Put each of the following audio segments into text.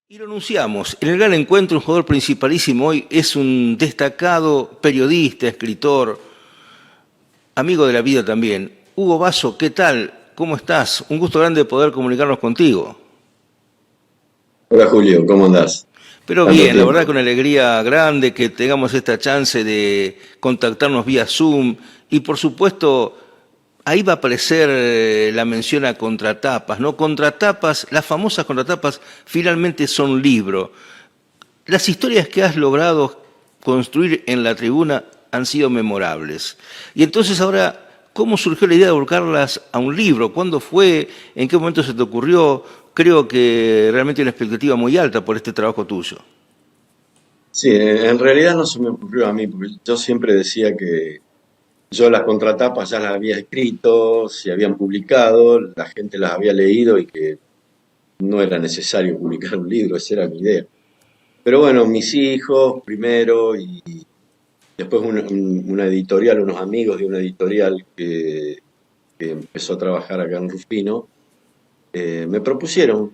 Y lo anunciamos, en el gran encuentro un jugador principalísimo hoy es un destacado periodista, escritor, amigo de la vida también. Hugo Basso, ¿qué tal? ¿Cómo estás? Un gusto grande poder comunicarnos contigo. Hola Julio, ¿cómo andás? Pero Tanto bien, la verdad que tiempo. una alegría grande que tengamos esta chance de contactarnos vía Zoom y por supuesto ahí va a aparecer la mención a contratapas, ¿no? Contratapas, las famosas contratapas finalmente son libros. Las historias que has logrado construir en la tribuna han sido memorables. Y entonces ahora, ¿cómo surgió la idea de volcarlas a un libro? ¿Cuándo fue? ¿En qué momento se te ocurrió? Creo que realmente hay una expectativa muy alta por este trabajo tuyo. Sí, en realidad no se me ocurrió a mí, porque yo siempre decía que yo las contratapas ya las había escrito, se habían publicado, la gente las había leído y que no era necesario publicar un libro, esa era mi idea. Pero bueno, mis hijos primero y después una editorial, unos amigos de una editorial que empezó a trabajar acá en Rufino, me propusieron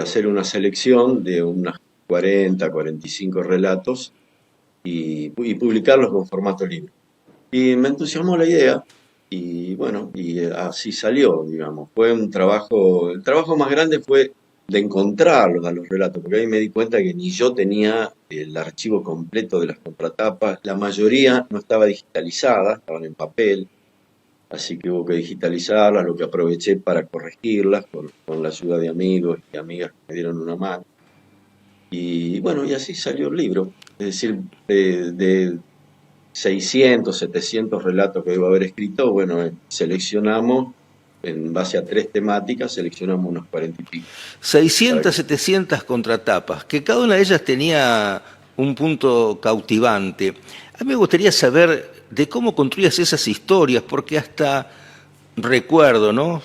hacer una selección de unas 40, 45 relatos y publicarlos con formato libro. Y me entusiasmó la idea y bueno, y así salió, digamos. Fue un trabajo, el trabajo más grande fue de encontrarlos a los relatos, porque ahí me di cuenta que ni yo tenía el archivo completo de las contratapas, la mayoría no estaba digitalizada, estaban en papel, así que hubo que digitalizarlas, lo que aproveché para corregirlas con la ayuda de amigos y amigas que me dieron una mano. Y bueno, y así salió el libro. Es decir, de 600, 700 relatos que debo haber escrito, bueno, seleccionamos, en base a tres temáticas, seleccionamos unos 40 y pico. Para 600, que... 700 contratapas, que cada una de ellas tenía un punto cautivante. A mí me gustaría saber de cómo construías esas historias, porque hasta recuerdo, ¿no?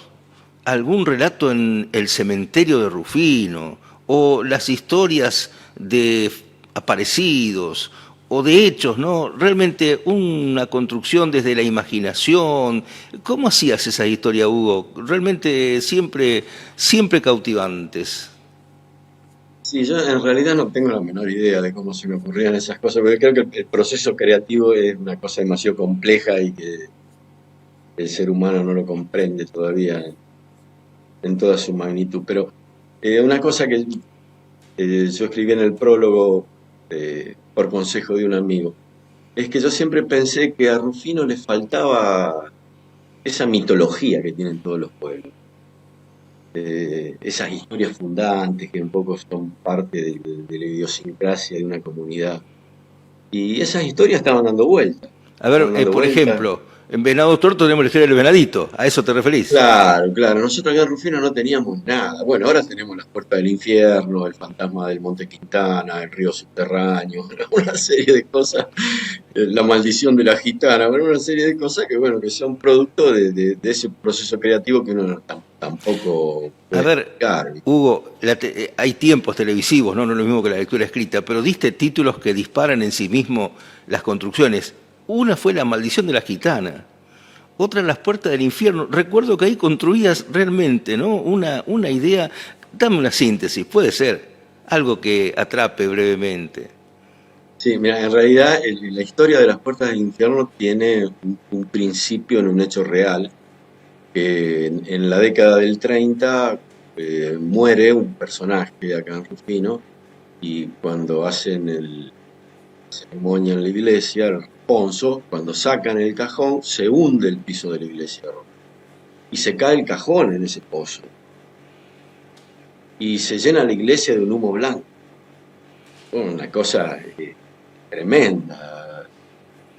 Algún relato en el cementerio de Rufino, o las historias de aparecidos, o de hechos, ¿no? Realmente una construcción desde la imaginación. ¿Cómo hacías esa historia, Hugo? Realmente siempre cautivantes. Sí, yo en realidad no tengo la menor idea de cómo se me ocurrían esas cosas, porque creo que el proceso creativo es una cosa demasiado compleja y que el ser humano no lo comprende todavía en toda su magnitud. Pero una cosa que yo escribí en el prólogo por consejo de un amigo, es que yo siempre pensé que a Rufino le faltaba esa mitología que tienen todos los pueblos, esas historias fundantes que un poco son parte de la idiosincrasia de una comunidad. Y esas historias A ver, estaban dando por vueltas. ejemplo, en Venado Tuerto tenemos la historia del venadito, ¿a eso te referís? Claro, claro. Nosotros acá en Rufino no teníamos nada. Bueno, ahora tenemos las puertas del infierno, el fantasma del Monte Quintana, el río subterráneo, una serie de cosas, la maldición de la gitana, bueno, una serie de cosas que, bueno, que son producto de ese proceso creativo que uno tampoco A puede ver, explicar. Hugo, hay tiempos televisivos, ¿no? No es lo mismo que la lectura escrita, pero diste títulos que disparan en sí mismo las construcciones. Una fue La maldición de la gitana, otra Las puertas del infierno. Recuerdo que ahí construías realmente, ¿no? Una idea. Dame una síntesis, puede ser, algo que atrape brevemente. Sí, mira, en realidad la historia de las puertas del infierno tiene un principio en un hecho real, que en la década del 30 muere un personaje acá en Rufino y cuando hacen el ceremonia en la iglesia, el responso, cuando sacan el cajón, se hunde el piso de la iglesia y se cae el cajón en ese pozo y se llena la iglesia de un humo blanco. Bueno, una cosa tremenda.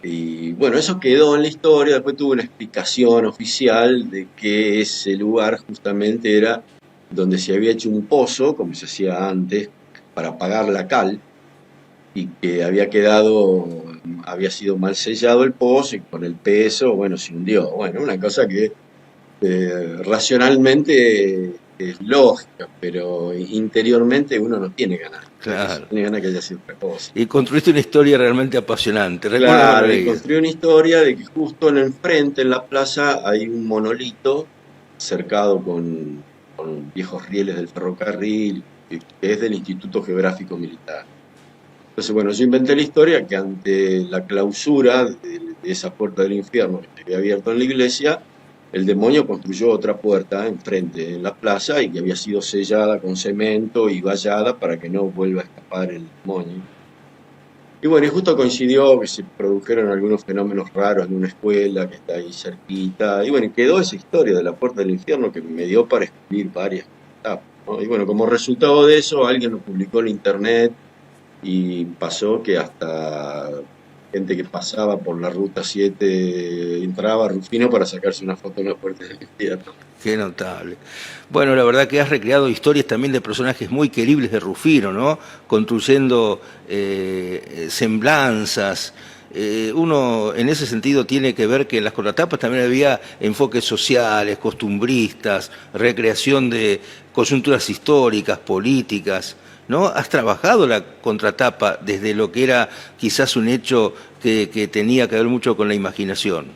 Y bueno, eso quedó en la historia, después tuvo una explicación oficial de que ese lugar justamente era donde se había hecho un pozo, como se hacía antes, para apagar la cal, y que había sido mal sellado el pozo y con el peso, bueno, se hundió. Bueno, una cosa que racionalmente es lógica, pero interiormente uno no tiene ganas de eso, Claro. tiene ganas que haya sido otra cosa. Y construiste una historia realmente apasionante. Recuerdo haberlo Claro, y leído. construí una historia de que justo en el frente, en la plaza, hay un monolito cercado con con viejos rieles del ferrocarril, que es del Instituto Geográfico Militar. Entonces, bueno, yo inventé la historia que ante la clausura de esa puerta del infierno que se había abierto en la iglesia, el demonio construyó otra puerta enfrente, en la plaza, y que había sido sellada con cemento y vallada para que no vuelva a escapar el demonio. Y bueno, y justo coincidió que se produjeron algunos fenómenos raros en una escuela que está ahí cerquita. Y bueno, y quedó esa historia de la puerta del infierno que me dio para escribir varias etapas, ¿no? Y bueno, como resultado de eso, alguien lo publicó en internet y pasó que hasta gente que pasaba por la ruta 7 entraba a Rufino para sacarse una foto en la puerta del infierno. Qué notable. Bueno, la verdad que has recreado historias también de personajes muy queribles de Rufino, ¿no? Construyendo semblanzas. Uno en ese sentido tiene que ver que en las contratapas también había enfoques sociales, costumbristas, recreación de coyunturas históricas, políticas, ¿no? Has trabajado la contratapa desde lo que era quizás un hecho que tenía que ver mucho con la imaginación.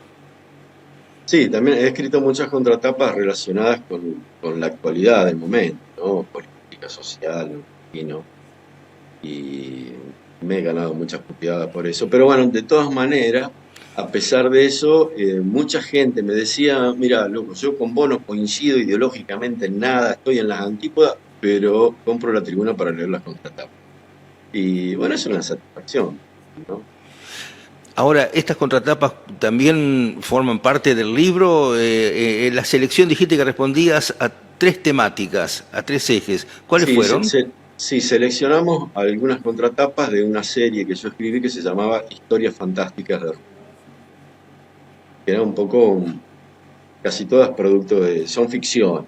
Sí, también he escrito muchas contratapas relacionadas con la actualidad del momento, ¿no? Política social, ¿no? Y me he ganado muchas puteadas por eso. Pero bueno, de todas maneras, a pesar de eso, mucha gente me decía, mira, loco, yo con vos no coincido ideológicamente en nada, estoy en las antípodas, pero compro la tribuna para leer las contratapas. Y bueno, eso es una satisfacción, ¿no? Ahora, estas contratapas también forman parte del libro. En la selección dijiste que respondías a tres temáticas, a tres ejes. ¿Cuáles Sí, fueron? sí, seleccionamos algunas contratapas de una serie que yo escribí que se llamaba Historias Fantásticas de Rufino, que era un poco, casi todas producto son ficción,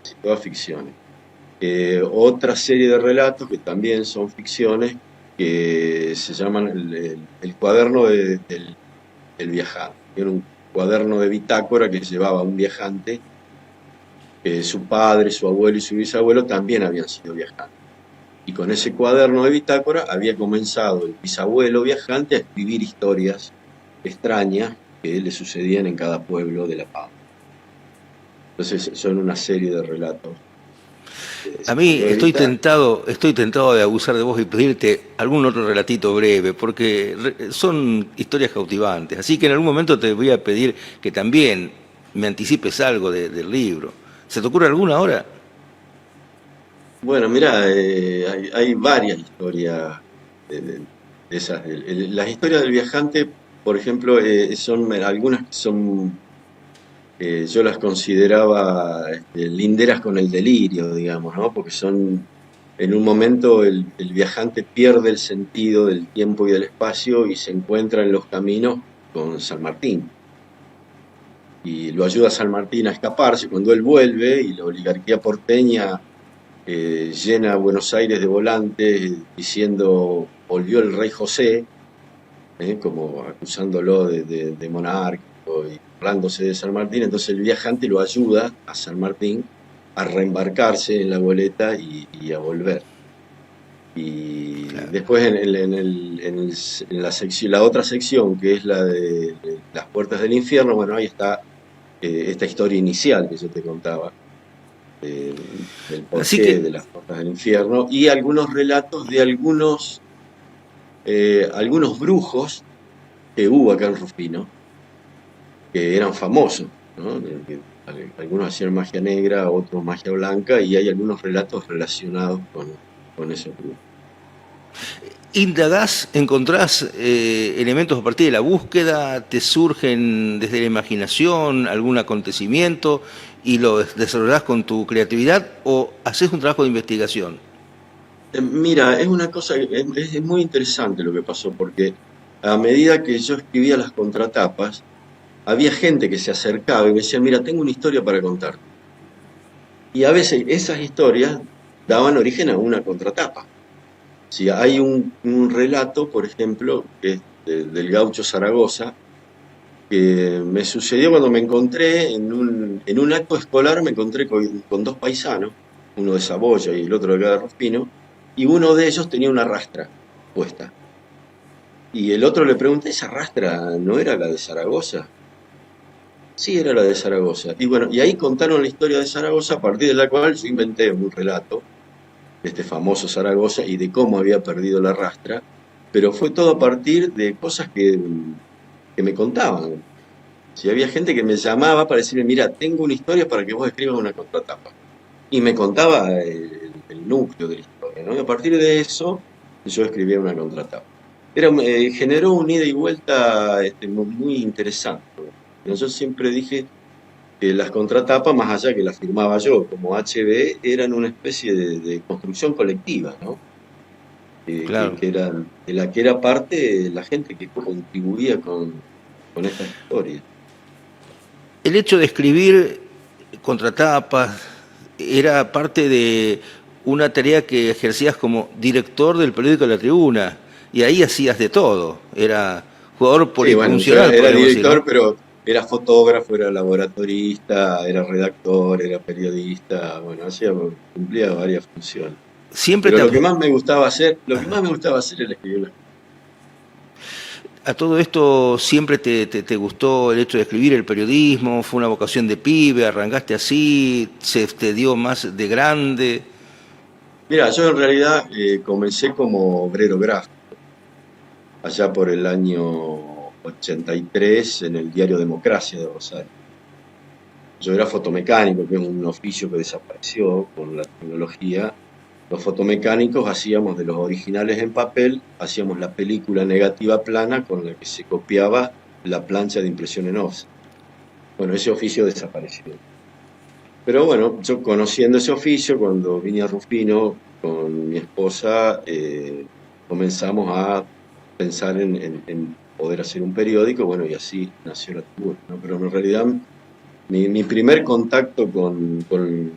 casi todas ficciones. Otra serie de relatos que también son ficciones, que se llaman el cuaderno del viajante. Era un cuaderno de bitácora que llevaba un viajante, que su padre, su abuelo y su bisabuelo también habían sido viajantes. Y con ese cuaderno de bitácora había comenzado el bisabuelo viajante a escribir historias extrañas que le sucedían en cada pueblo de La Pampa. Entonces son una serie de relatos que A se mí pudo editar. estoy tentado de abusar de vos y pedirte algún otro relatito breve, porque son historias cautivantes. Así que en algún momento te voy a pedir que también me anticipes algo del libro. ¿Se te ocurre alguna ahora? Bueno, mira, hay varias historias de esas. Las historias del viajante, por ejemplo, son algunas que son, yo las consideraba linderas con el delirio, digamos, ¿no? Porque son, en un momento el viajante pierde el sentido del tiempo y del espacio y se encuentra en los caminos con San Martín. Y lo ayuda a San Martín a escaparse cuando él vuelve y la oligarquía porteña llena Buenos Aires de volantes diciendo volvió el rey José, como acusándolo de monárquico y burlándose de San Martín. Entonces el viajante lo ayuda a San Martín a reembarcarse en la goleta y a volver. Y Claro. después en la sección, la otra sección, que es la de las puertas del infierno, bueno, ahí está esta historia inicial que yo te contaba, eh, del Así porqué que de las puertas del infierno, y algunos relatos de algunos brujos que hubo acá en Rufino, que eran famosos, ¿no? Algunos hacían magia negra, otros magia blanca, y hay algunos relatos relacionados con esos brujos. indagás, encontrás elementos a partir de la búsqueda, te surgen desde la imaginación algún acontecimiento y lo desarrollás con tu creatividad o haces un trabajo de investigación. Mira, es una cosa, es muy interesante lo que pasó, porque a medida que yo escribía las contratapas, había gente que se acercaba y me decía, mira, tengo una historia para contar. Y a veces esas historias daban origen a una contratapa. Si hay un relato, por ejemplo, que es del gaucho Zaragoza, que me sucedió cuando me encontré en un acto escolar, me encontré con dos paisanos, uno de Saboya y el otro de acá de Rufino, y uno de ellos tenía una rastra puesta. Y el otro le pregunté, ¿esa rastra no era la de Zaragoza? Sí, era la de Zaragoza. Y bueno, y ahí contaron la historia de Zaragoza, a partir de la cual yo inventé un relato de este famoso Zaragoza y de cómo había perdido la rastra, pero fue todo a partir de cosas que me contaban. Si había gente que me llamaba para decirme, mira, tengo una historia para que vos escribas una contratapa. Y me contaba el núcleo de la historia, ¿no? Y a partir de eso, yo escribía una contratapa. Generó un ida y vuelta muy interesante. Yo siempre dije que las contratapas, más allá que las firmaba yo como HB, eran una especie de construcción colectiva, ¿no? Claro. De la que era parte la gente que contribuía con estas historias. El hecho de escribir contratapas era parte de una tarea que ejercías como director del periódico La Tribuna, y ahí hacías de todo. Era jugador Sí, bueno, yo polifuncional, era podríamos decir, director, ¿no? pero era fotógrafo, era laboratorista, era redactor, era periodista, bueno, cumplía varias funciones. Siempre Pero te, lo que más me gustaba hacer, lo que más me gustaba hacer era escribir las. a todo esto siempre te gustó el hecho de escribir, el periodismo, fue una vocación de pibe, arrancaste así, se te dio más de grande. Mira, yo en realidad comencé como obrero gráfico, allá por el año 83 en el diario Democracia de Rosario. Yo era fotomecánico, que es un oficio que desapareció con la tecnología. Los fotomecánicos hacíamos de los originales en papel, hacíamos la película negativa plana con la que se copiaba la plancha de impresión en offset. Bueno, ese oficio desapareció. Pero bueno, yo conociendo ese oficio, cuando vine a Rufino con mi esposa, comenzamos a pensar en poder hacer un periódico, bueno, y así nació la Tribuna, ¿no? Pero en realidad mi primer contacto con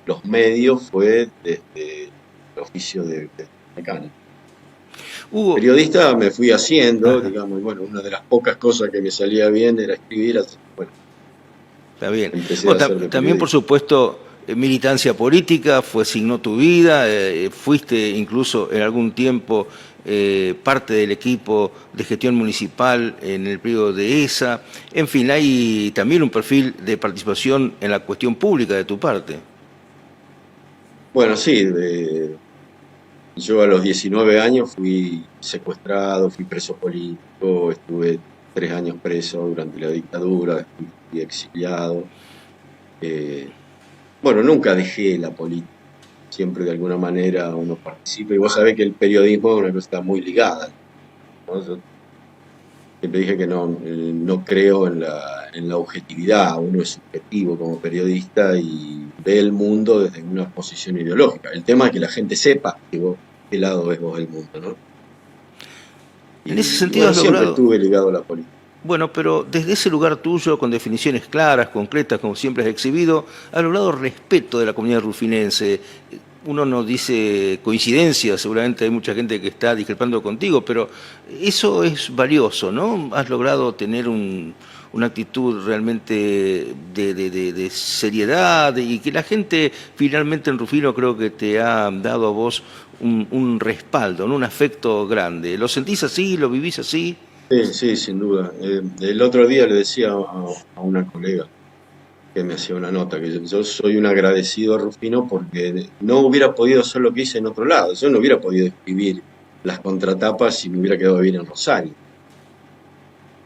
los medios fue desde el oficio de mecánico. Hugo, Periodista me fui haciendo, ajá, digamos, y bueno, una de las pocas cosas que me salía bien era escribir, así que bueno, está bien. empecé a Bueno, hacer de también, por periodista. supuesto, militancia política, signó tu vida, fuiste incluso en algún tiempo parte del equipo de gestión municipal en el periodo de ESA. En fin, hay también un perfil de participación en la cuestión pública de tu parte. Bueno, sí, yo a los 19 años fui secuestrado, fui preso político, estuve 3 años preso durante la dictadura, fui exiliado. Eh, bueno, nunca dejé la política, siempre de alguna manera uno participa y vos sabés que el periodismo es una cosa que está muy ligada, ¿no? Yo siempre dije que no creo en la objetividad, uno es subjetivo como periodista y ve el mundo desde una posición ideológica. El tema es que la gente sepa qué lado ves vos del mundo, ¿no? En ese Y sentido bueno, has siempre logrado, estuve ligado a la política. bueno, pero desde ese lugar tuyo, con definiciones claras, concretas, como siempre has exhibido, has logrado respeto de la comunidad rufinense. Uno no dice coincidencia, seguramente hay mucha gente que está discrepando contigo, pero eso es valioso, ¿no? Has logrado tener una actitud realmente de seriedad y que la gente finalmente en Rufino creo que te ha dado a vos un respaldo, ¿no? Un afecto grande. ¿Lo sentís así? ¿Lo vivís así? Sí, sí, sin duda. El otro día le decía a una colega que me hacía una nota, que yo soy un agradecido a Rufino porque no hubiera podido hacer lo que hice en otro lado. Yo no hubiera podido escribir las contratapas si me hubiera quedado a vivir en Rosario.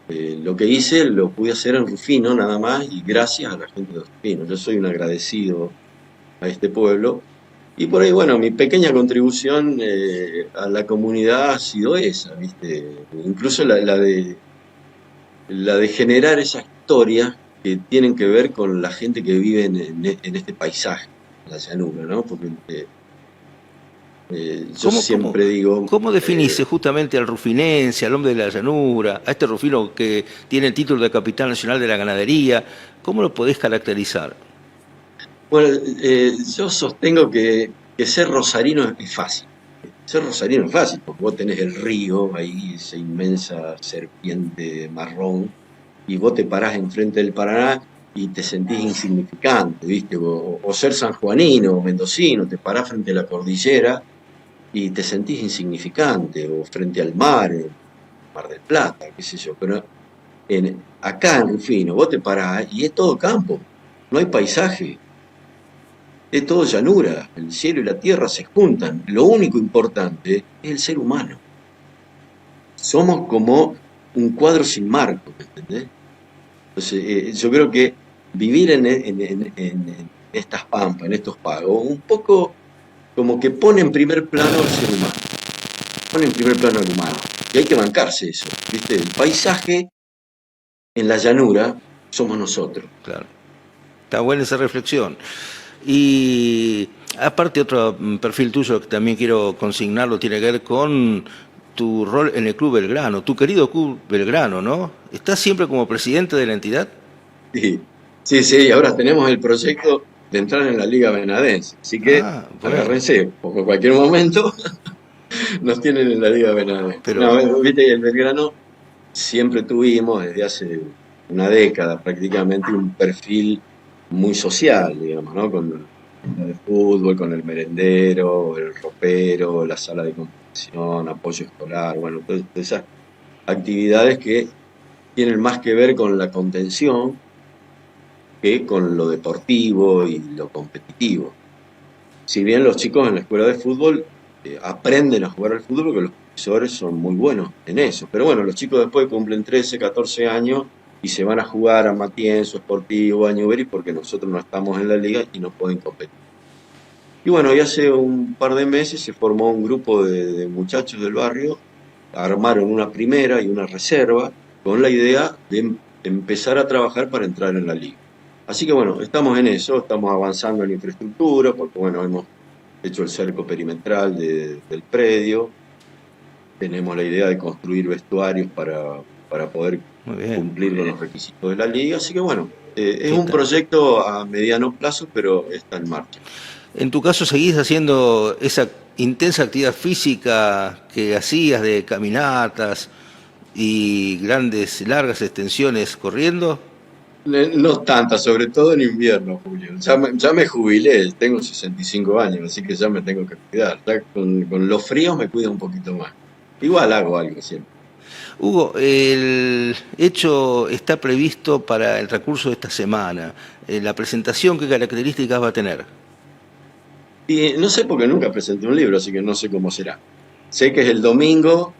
Lo que hice lo pude hacer en Rufino nada más y gracias a la gente de Rufino. Yo soy un agradecido a este pueblo. Y por ahí, bueno, mi pequeña contribución a la comunidad ha sido esa, ¿viste? Incluso la de generar esas historias que tienen que ver con la gente que vive en este paisaje, en la llanura, ¿no? Porque yo ¿Cómo, cómo, siempre digo, cómo definís justamente al rufinense, al hombre de la llanura, a este rufino que tiene el título de capitán nacional de la ganadería? ¿Cómo lo podés caracterizar? bueno, yo sostengo que ser rosarino es fácil. Ser rosarino es fácil, porque vos tenés el río, ahí esa inmensa serpiente marrón, y vos te parás enfrente del Paraná y te sentís insignificante, ¿viste? O ser sanjuanino o mendocino, te parás frente a la cordillera y te sentís insignificante, o frente al mar, Mar del Plata, qué sé yo. Pero acá en Rufino, vos te parás y es todo campo, no hay paisaje, es todo llanura, el cielo y la tierra se juntan. Lo único importante es el ser humano. Somos como un cuadro sin marco, ¿me entendés? Entonces, yo creo que vivir en estas pampas, en estos pagos, un poco como que pone en primer plano al ser humano, pone en primer plano al humano. Y hay que bancarse eso, ¿viste? El paisaje en la llanura somos nosotros. Claro. Está buena esa reflexión. Y aparte otro perfil tuyo que también quiero consignarlo tiene que ver con tu rol en el Club Belgrano, tu querido Club Belgrano, ¿no? ¿Estás siempre como presidente de la entidad? Sí, sí, sí, y ahora tenemos el proyecto de entrar en la Liga Benadense. Así que Ah, bueno, agárrense, porque en cualquier momento nos tienen en la Liga Benadense. pero No, viste, el Belgrano siempre tuvimos, desde hace una década prácticamente, un perfil muy social, digamos, ¿no? Con el fútbol, con el merendero, el ropero, la sala de competición, apoyo escolar, bueno, todas esas actividades que tienen más que ver con la contención que con lo deportivo y lo competitivo. Si bien los chicos en la escuela de fútbol aprenden a jugar al fútbol porque los profesores son muy buenos en eso. Pero bueno, los chicos después cumplen 13, 14 años y se van a jugar a Matienzo, Sportivo, a Newbery porque nosotros no estamos en la liga y no pueden competir. Y bueno, y hace un par de meses se formó un grupo de muchachos del barrio, armaron una primera y una reserva con la idea de empezar a trabajar para entrar en la liga. Así que bueno, estamos en eso, estamos avanzando en infraestructura, porque bueno, hemos hecho el cerco perimetral del predio, tenemos la idea de construir vestuarios para poder muy bien. cumplir con los requisitos de la liga, así que bueno, es un Está. proyecto a mediano plazo, pero está en marcha. En tu caso, ¿seguís haciendo esa intensa actividad física que hacías de caminatas y grandes, largas extensiones corriendo? No tanta, sobre todo en invierno, Julio. Ya me jubilé, tengo 65 años, así que ya me tengo que cuidar. Ya con los fríos me cuido un poquito más. Igual hago algo siempre. Hugo, el hecho está previsto para el recurso de esta semana. La presentación, ¿qué características va a tener? Y no sé porque nunca presenté un libro, así que no sé cómo será. Sé que es el domingo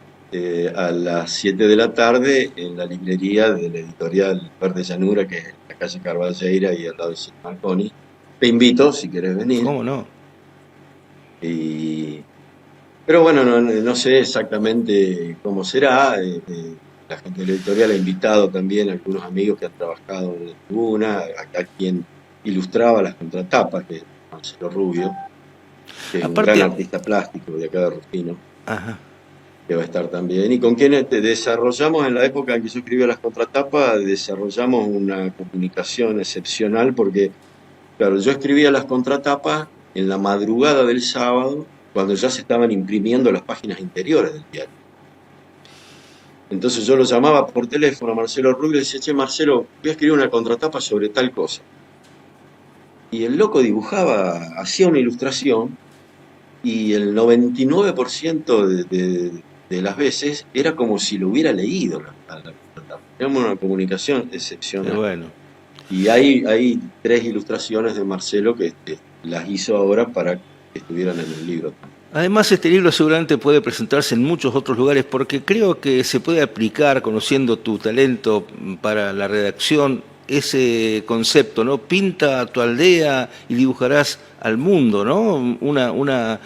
a las 7 de la tarde en la librería de la editorial Verde Llanura, que es en la calle Carballeira y al lado de Sin Marconi. Te invito si quieres venir. ¿Cómo no? Y Pero bueno, no sé exactamente cómo será. La gente de la editorial ha invitado también a algunos amigos que han trabajado en la tribuna, a quien ilustraba las contratapas, que es Marcelo Rubio, que es un gran Aparte, artista plástico de acá de Rufino, ajá, que va a estar también. Y con quienes desarrollamos, en la época en que yo escribía las contratapas, desarrollamos una comunicación excepcional porque, claro, yo escribía las contratapas en la madrugada del sábado, cuando ya se estaban imprimiendo las páginas interiores del diario. Entonces yo lo llamaba por teléfono a Marcelo Rubio y le decía, che, Marcelo, voy a escribir una contratapa sobre tal cosa. Y el loco dibujaba, hacía una ilustración y el 99% de las veces era como si lo hubiera leído la contratapa. Teníamos una comunicación qué excepcional. bueno. Y hay 3 ilustraciones de Marcelo que las hizo ahora para que estuvieran en el libro. Además, este libro seguramente puede presentarse en muchos otros lugares porque creo que se puede aplicar, conociendo tu talento para la redacción, ese concepto, ¿no? Pinta tu aldea y dibujarás al mundo, ¿no? Una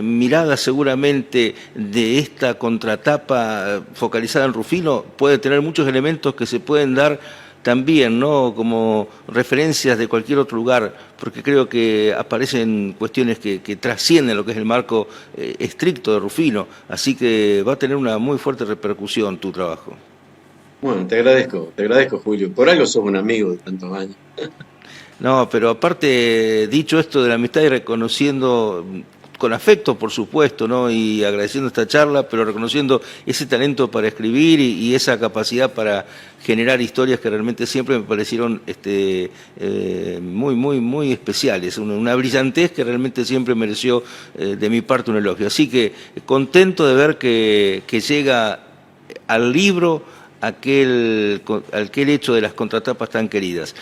mirada seguramente de esta contratapa focalizada en Rufino puede tener muchos elementos que se pueden dar también, ¿no? Como referencias de cualquier otro lugar, porque creo que aparecen cuestiones que trascienden lo que es el marco estricto de Rufino, así que va a tener una muy fuerte repercusión tu trabajo. Bueno, te agradezco, Julio. Por algo sos un amigo de tantos años. No, pero aparte, dicho esto de la amistad y reconociendo con afecto, por supuesto, ¿no? Y agradeciendo esta charla, pero reconociendo ese talento para escribir y esa capacidad para generar historias que realmente siempre me parecieron muy especiales, una brillantez que realmente siempre mereció de mi parte un elogio. Así que contento de ver que llega al libro aquel hecho de las contratapas tan queridas.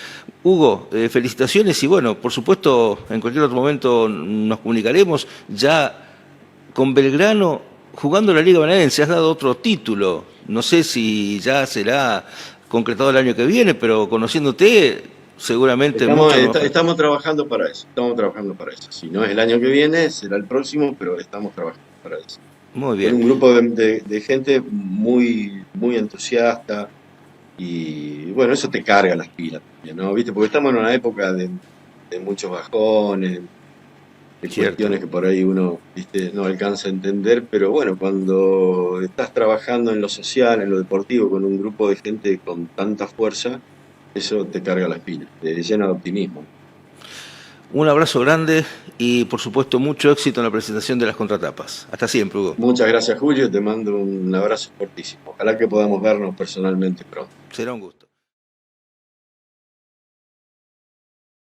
Hugo, felicitaciones y bueno, por supuesto, en cualquier otro momento nos comunicaremos. Ya con Belgrano, jugando la Liga Bonaerense, has dado otro título. No sé si ya será concretado el año que viene, pero conociéndote, seguramente Estamos trabajando para eso, estamos trabajando para eso. Si no es el año que viene, será el próximo, pero estamos trabajando para eso. Muy Con bien. un grupo de gente muy, muy entusiasta y bueno, eso te carga las pilas, ¿no? ¿Viste? Porque estamos en una época de muchos bajones, de Cierto. cuestiones que por ahí uno, ¿viste? No alcanza a entender, pero bueno, cuando estás trabajando en lo social, en lo deportivo, con un grupo de gente con tanta fuerza, eso te carga las pilas, te llena de optimismo. Un abrazo grande y por supuesto mucho éxito en la presentación de las contratapas. Hasta siempre, Hugo. Muchas gracias, Julio, te mando un abrazo fortísimo. Ojalá que podamos vernos personalmente pronto. Será un gusto.